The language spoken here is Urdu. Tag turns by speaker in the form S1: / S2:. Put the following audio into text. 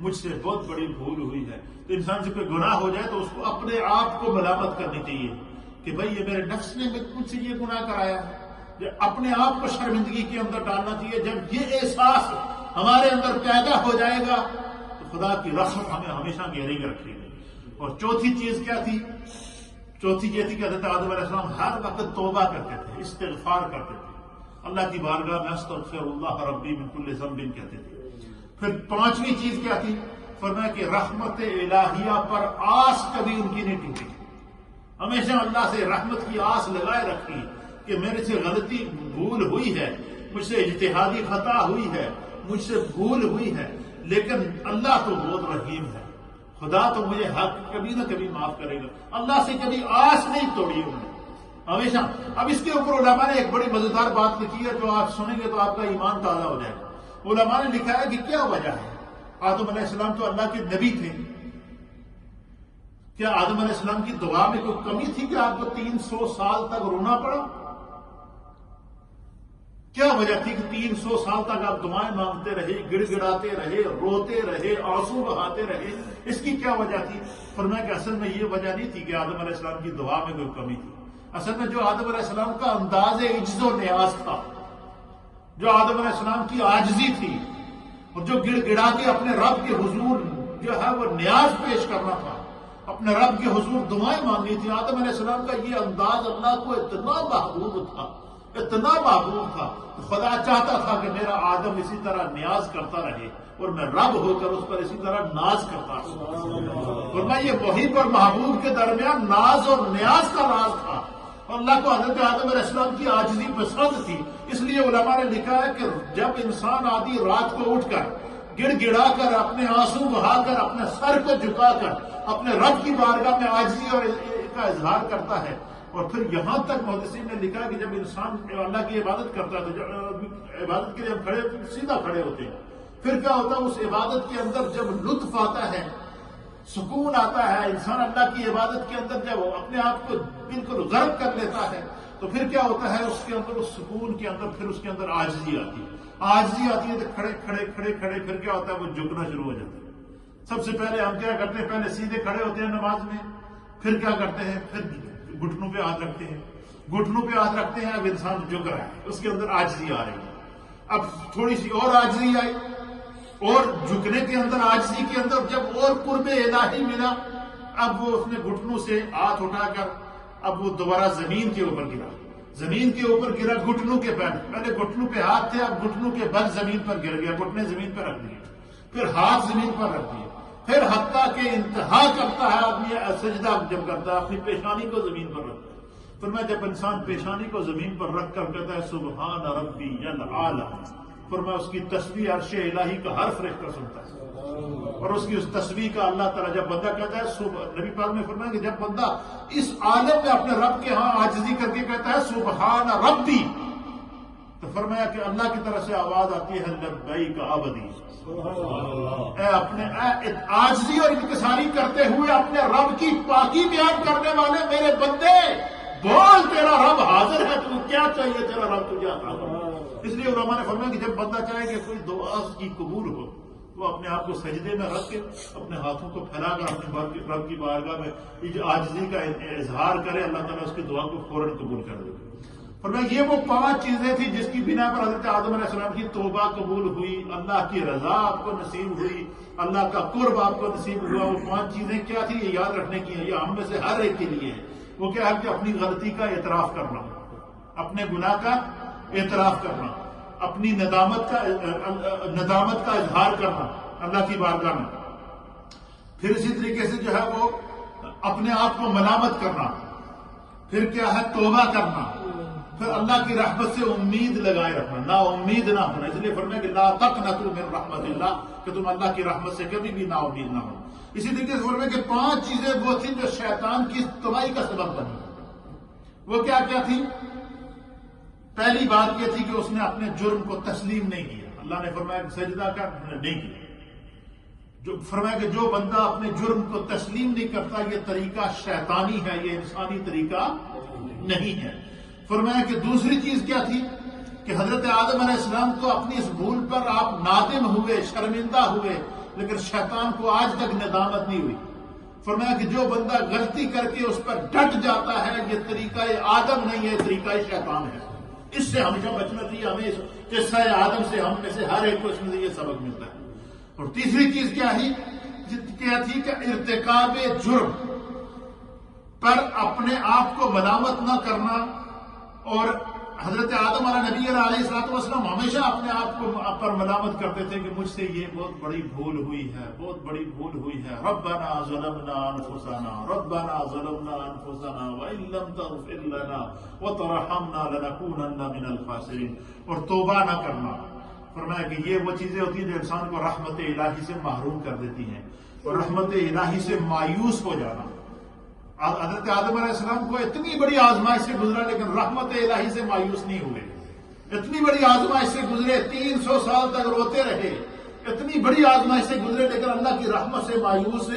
S1: مجھ سے بہت بڑی بھول ہوئی ہے. تو انسان سے کوئی گناہ ہو جائے تو اس کو اپنے آپ کو ملامت کرنی چاہیے کہ بھائی یہ میرے نفس نے مجھ سے یہ گناہ کرایا ہے. اپنے آپ کو شرمندگی کے اندر ڈالنا چاہیے. جب یہ احساس ہمارے اندر پیدا ہو جائے گا تو خدا کی رحمت ہمیں ہمیشہ گھیرے گی رکھے گی. اور چوتھی چیز کیا تھی؟ چوتھی یہ تھی کہ حضرت آدم علیہ السلام ہر وقت توبہ کرتے تھے، استغفار کرتے تھے، اللہ کی بارگاہ میں استغفر اللہ ربی من کل ذنب کہتے تھے. پھر پانچویں چیز کیا تھی؟ فرمایا کہ رحمت الہیہ پر آس کبھی ان کی نہیں ٹوٹی. ہمیشہ اللہ سے رحمت کی آس لگائے رکھی کہ میرے سے غلطی بھول ہوئی ہے، مجھ سے اجتہادی خطا ہوئی ہے، مجھ سے بھول ہوئی ہے، لیکن اللہ تو بہت رحیم ہے، خدا تو مجھے حق کبھی نہ کبھی معاف کرے گا. اللہ سے کبھی آس نہیں توڑی انہوں نے ہمیشہ. اب اس کے اوپر علماء نے ایک بڑی مزیدار بات لکھی ہے جو آپ سنیں گے تو آپ کا ایمان تازہ ہو جائے گا. علماء نے لکھا ہے کہ کیا وجہ ہے؟ آدم علیہ السلام تو اللہ کے نبی تھے. کیا آدم علیہ السلام کی دعا میں کوئی کمی تھی کہ آپ کو 300 سال تک رونا پڑا؟ کیا وجہ تھی کہ 300 سال تک آپ دعائیں مانگتے رہے، گڑ گڑاتے رہے، روتے رہے، آنسو بہاتے رہے؟ اس کی کیا وجہ تھی؟ فرمایا کہ اصل میں یہ وجہ نہیں تھی کہ آدم علیہ السلام کی دعا میں کوئی کمی تھی. اصل میں جو آدم علیہ السلام کا انداز عجز و نیاز تھا، جو آدم علیہ السلام کی عاجزی تھی، اور جو گڑ گڑا کے اپنے رب کے حضور جو ہے وہ نیاز پیش کرنا تھا، اپنے رب کے حضور دعائیں مانگنی تھی، آدم علیہ السلام کا یہ انداز اللہ کو اتنا محبوب تھا، اتنا محبوب تھا. خدا چاہتا تھا کہ میرا آدم اسی طرح نیاز کرتا رہے اور میں رب ہو کر اس پر اسی طرح ناز کرتا رہا. ورنہ یہ محب اور محبوب کے درمیان ناز اور نیاز کا راز تھا. اللہ کو حضرت آدم علیہ السلام کی عاجزی پسند تھی. اس لیے علماء نے لکھا ہے کہ جب انسان آدھی رات کو اٹھ کر گڑ گڑا کر اپنے آنسو بہا کر اپنے سر کو جھکا کر اپنے رب کی بارگاہ میں عاجزی اور کا اظہار کرتا ہے، اور پھر یہاں تک محدثین نے لکھا کہ جب انسان اللہ کی عبادت کرتا ہے تو عبادت کے لیے ہم کھڑے سیدھا کھڑے ہوتے ہیں، پھر کیا ہوتا ہے اس عبادت کے اندر جب لطف آتا ہے، سکون آتا ہے، انسان اللہ کی عبادت کے اندر جب اپنے آپ کو بالکل غرق کر لیتا ہے تو پھر کیا ہوتا ہے اس کے اندر، اس سکون کے اندر پھر اس کے اندر عاجزی آتی ہے. عاجزی آتی ہے تو کھڑے کھڑے کھڑے کھڑے پھر کیا ہوتا ہے وہ جھکنا شروع ہو جاتا ہے. سب سے پہلے ہم کیا کرتے ہیں؟ پہلے سیدھے کھڑے ہوتے ہیں نماز میں، پھر کیا کرتے ہیں؟ پھر گھٹنوں پہ ہاتھ رکھتے ہیں، گھٹنوں پہ ہاتھ رکھتے ہیں. اب انسان جھک رہا ہے، اس کے اندر عاجزی آ رہی ہے. اب تھوڑی سی اور عاجزی آئی، اور جھکنے کے اندر عاجزی کے اندر جب اور قرب الہی ملا، اب وہ اس نے گھٹنوں سے ہاتھ اٹھا کر اب وہ دوبارہ زمین کے اوپر گرا، زمین کے اوپر گرا گھٹنوں کے پیر. پہلے گھٹنوں پہ ہاتھ تھے، اب گھٹنوں کے بل زمین پر گر گیا، گھٹنے زمین پر رکھ دیے، پھر ہاتھ زمین پر رکھ دیے، پھر حتیٰ کہ انتہا کرتا ہے آدمی سجدہ جب کرتا ہے اپنی پیشانی کو زمین پر رکھتا ہے. فرمایا جب انسان پیشانی کو زمین پر رکھ کر کہتا ہے سبحان ربی الاعلی، فرمایا اس کی تسبیح عرش الہی کا ہر فرشتہ سنتا ہے. اور اس کی اس تسبیح کا اللہ تعالیٰ جب بندہ کہتا ہے، نبی پاک نے فرمایا کہ جب بندہ اس عالم میں اپنے رب کے ہاں عاجزی کر کے کہتا ہے سبحان ربی، تو فرمایا کہ اللہ کی طرف سے آواز آتی ہے لبیک عبدی. اے اپنے عاجزی اور انکساری کرتے ہوئے اپنے رب کی پاکی بیان کرنے والے میرے بندے، بول تیرا رب حاضر ہے، تو کیا چاہیے تیرا رب تجھے عطا کرے. اس لیے علماء نے فرمایا کہ جب بندہ چاہے کہ کوئی دعا کی قبول ہو، وہ اپنے آپ کو سجدے میں رکھ کے اپنے ہاتھوں کو پھیلا کر اپنے رب کی بارگاہ میں عاجزی کا اظہار کرے، اللہ تعالیٰ اس کی دعا کو فوراً قبول کر دے. فرمایا یہ وہ 5 چیزیں تھیں جس کی بنا پر حضرت آدم علیہ السلام کی توبہ قبول ہوئی، اللہ کی رضا آپ کو نصیب ہوئی، اللہ کا قرب آپ کو نصیب ہوا. وہ 5 چیزیں کیا تھی؟ یہ یاد رکھنے کی ہیں، یہ ہم میں سے ہر ایک کے لیے ہے. وہ کیا ہے کہ اپنی غلطی کا اعتراف کرنا، اپنے گناہ کا اعتراف کرنا، اپنی ندامت کا اظہار کرنا اللہ کی بارگاہ میں. پھر اسی طریقے سے جو ہے وہ اپنے آپ کو ملامت کرنا، پھر کیا ہے توبہ کرنا، پھر اللہ کی رحمت سے امید لگائے رکھنا، نا امید نہ ہونا. اس لیے فرمایا کہ لا تقنطوا من رحمت اللہ، کہ تم اللہ کی رحمت سے کبھی بھی نا امید نہ ہو. اسی طریقے سے فرمایا کہ 5 چیزیں وہ تھیں جو شیطان کی تباہی کا سبب بنی. وہ کیا کیا تھی؟ پہلی بات یہ تھی کہ اس نے اپنے جرم کو تسلیم نہیں کیا. اللہ نے فرمایا کہ سجدہ کا نہیں کیا. فرمایا کہ جو بندہ اپنے جرم کو تسلیم نہیں کرتا، یہ طریقہ شیطانی ہے، یہ انسانی طریقہ نہیں ہے. فرمایا کہ دوسری چیز کیا تھی کہ حضرت آدم علیہ السلام کو اپنی اس بھول پر آپ نادم ہوئے، شرمندہ ہوئے، لیکن شیطان کو آج تک ندامت نہیں ہوئی. فرمایا کہ جو بندہ غلطی کر کے اس پر ڈٹ جاتا ہے یہ طریقہ آدم نہیں ہے، طریقہ شیطان ہے. اس سے ہمیشہ بچنا چاہیے ہمیں. اس قصہ آدم سے ہم میں سے ہر ایک کو اس میں سے یہ سبق ملتا ہے. اور تیسری چیز کیا تھی کہ ارتکاب جرم پر اپنے آپ کو ملامت نہ کرنا. اور حضرت آدم نبی علیہ الصلوۃ والسلام ہمیشہ اپنے آپ کو پر ملامت کرتے تھے کہ مجھ سے یہ بہت بڑی بھول ہوئی ہے، بہت بڑی بھول ہوئی ہے. ربنا ظلمنا انفسنا ربنا ظلمنا انفسنا وان لم تغفر لنا وترحمنا لنكونن من الخاسرین. اور توبہ نہ کرنا. فرمایا کہ یہ وہ چیزیں ہوتی ہیں جو انسان کو رحمت الہی سے محروم کر دیتی ہیں اور رحمت الہی سے مایوس ہو جانا. حضرت آدم علیہ السلام کو اتنی بڑی آزمائش سے گزرا لیکن رحمت الہی سے مایوس نہیں ہوئے. اتنی بڑی آزمائش سے گزرے، 300 سال تک روتے رہے، اتنی بڑی آزمائش سے گزرے لیکن اللہ کی رحمت سے مایوس